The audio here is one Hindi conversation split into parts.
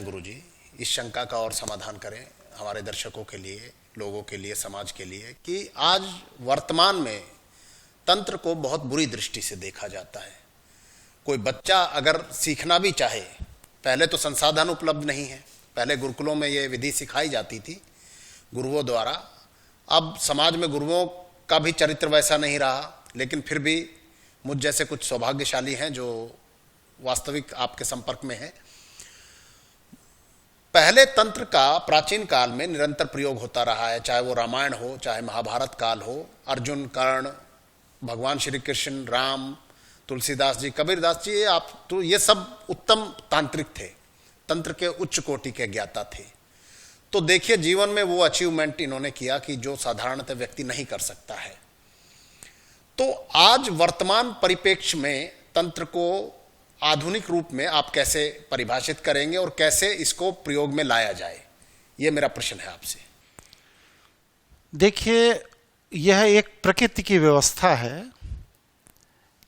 गुरुजी, इस शंका का और समाधान करें हमारे दर्शकों के लिए, लोगों के लिए, समाज के लिए, कि आज वर्तमान में तंत्र को बहुत बुरी दृष्टि से देखा जाता है। कोई बच्चा अगर सीखना भी चाहे, पहले तो संसाधन उपलब्ध नहीं है, पहले गुरुकुलों में ये विधि सिखाई जाती थी गुरुओं द्वारा। अब समाज में गुरुओं का भी चरित्र वैसा नहीं रहा, लेकिन फिर भी मुझ जैसे कुछ सौभाग्यशाली हैं जो वास्तविक आपके संपर्क में हैं। पहले तंत्र का प्राचीन काल में निरंतर प्रयोग होता रहा है, चाहे वो रामायण हो, चाहे महाभारत काल हो। अर्जुन, कर्ण, भगवान श्री कृष्ण, राम, तुलसीदास जी, कबीरदास जी, ये सब उत्तम तांत्रिक थे, तंत्र के उच्च कोटि के ज्ञाता थे। तो देखिए जीवन में वो अचीवमेंट इन्होंने किया कि जो साधारणतः व्यक्ति नहीं कर सकता है। तो आज वर्तमान परिप्रेक्ष्य में तंत्र को आधुनिक रूप में आप कैसे परिभाषित करेंगे और कैसे इसको प्रयोग में लाया जाए, ये मेरा प्रश्न है आपसे। देखिए, यह एक प्रकृति की व्यवस्था है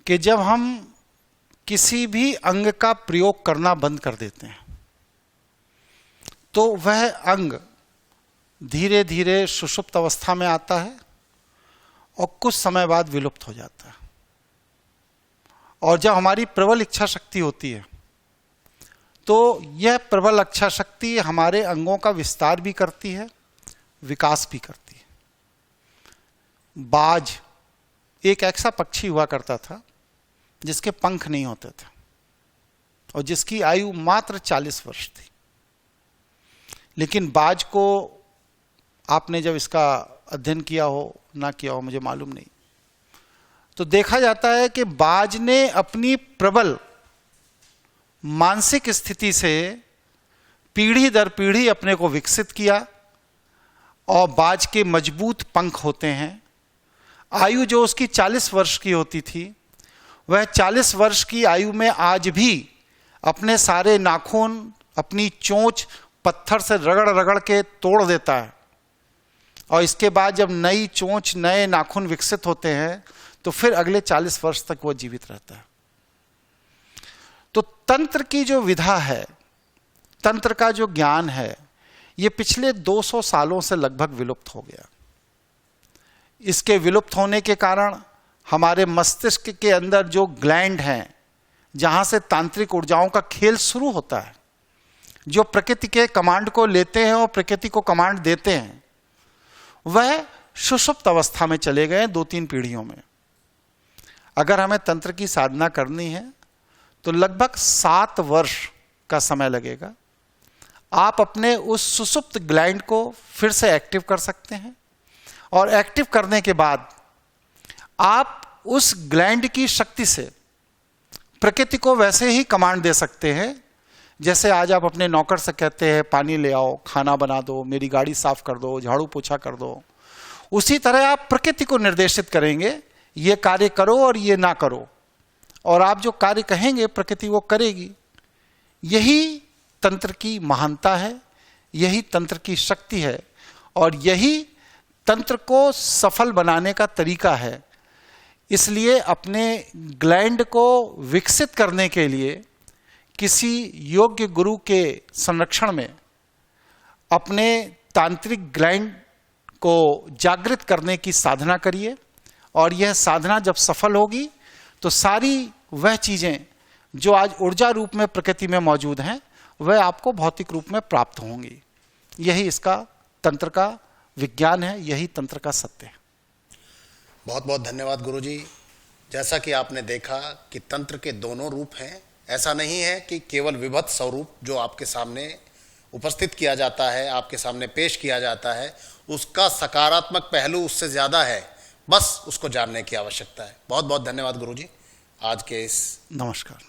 कि जब हम किसी भी अंग का प्रयोग करना बंद कर देते हैं तो वह अंग धीरे धीरे सुषुप्त अवस्था में आता है और कुछ समय बाद विलुप्त हो जाता है। और जब हमारी प्रबल इच्छा शक्ति होती है तो यह प्रबल इच्छा शक्ति हमारे अंगों का विस्तार भी करती है, विकास भी करती है। बाज एक ऐसा पक्षी हुआ करता था जिसके पंख नहीं होते थे और जिसकी आयु मात्र 40 वर्ष थी। लेकिन बाज को आपने जब इसका अध्ययन किया हो ना किया हो मुझे मालूम नहीं, तो देखा जाता है कि बाज ने अपनी प्रबल मानसिक स्थिति से पीढ़ी दर पीढ़ी अपने को विकसित किया और बाज के मजबूत पंख होते हैं। आयु जो उसकी 40 वर्ष की होती थी, वह 40 वर्ष की आयु में आज भी अपने सारे नाखून, अपनी चोंच पत्थर से रगड़ रगड़ के तोड़ देता है। और इसके बाद जब नई चोंच, नए नाखून विकसित होते हैं तो फिर अगले 40 वर्ष तक वो जीवित रहता है। तो तंत्र की जो विधा है, तंत्र का जो ज्ञान है, ये पिछले 200 सालों से लगभग विलुप्त हो गया। इसके विलुप्त होने के कारण हमारे मस्तिष्क के अंदर जो ग्लैंड हैं, जहां से तांत्रिक ऊर्जाओं का खेल शुरू होता है, जो प्रकृति के कमांड को लेते हैं और प्रकृति को कमांड देते हैं, वह सुषुप्त अवस्था में चले गए 2-3 पीढ़ियों में। अगर हमें तंत्र की साधना करनी है तो लगभग 7 वर्ष का समय लगेगा। आप अपने उस सुषुप्त ग्लैंड को फिर से एक्टिव कर सकते हैं और एक्टिव करने के बाद आप उस ग्लैंड की शक्ति से प्रकृति को वैसे ही कमांड दे सकते हैं जैसे आज आप अपने नौकर से कहते हैं पानी ले आओ, खाना बना दो, मेरी गाड़ी साफ कर दो, झाड़ू पोछा कर दो। उसी तरह आप प्रकृति को निर्देशित करेंगे, ये कार्य करो और ये ना करो, और आप जो कार्य कहेंगे प्रकृति वो करेगी। यही तंत्र की महानता है, यही तंत्र की शक्ति है और यही तंत्र को सफल बनाने का तरीका है। इसलिए अपने ग्लैंड को विकसित करने के लिए किसी योग्य गुरु के संरक्षण में अपने तांत्रिक ग्लैंड को जागृत करने की साधना करिए, और यह साधना जब सफल होगी तो सारी वह चीजें जो आज ऊर्जा रूप में प्रकृति में मौजूद हैं वह आपको भौतिक रूप में प्राप्त होंगी। यही इसका तंत्र का विज्ञान है, यही तंत्र का सत्य है। बहुत बहुत धन्यवाद गुरुजी। जैसा कि आपने देखा कि तंत्र के दोनों रूप हैं। ऐसा नहीं है कि केवल विभत्स स्वरूप जो आपके सामने उपस्थित किया जाता है, आपके सामने पेश किया जाता है, उसका सकारात्मक पहलू उससे ज़्यादा है, बस उसको जानने की आवश्यकता है। बहुत बहुत धन्यवाद गुरुजी आज के इस। नमस्कार।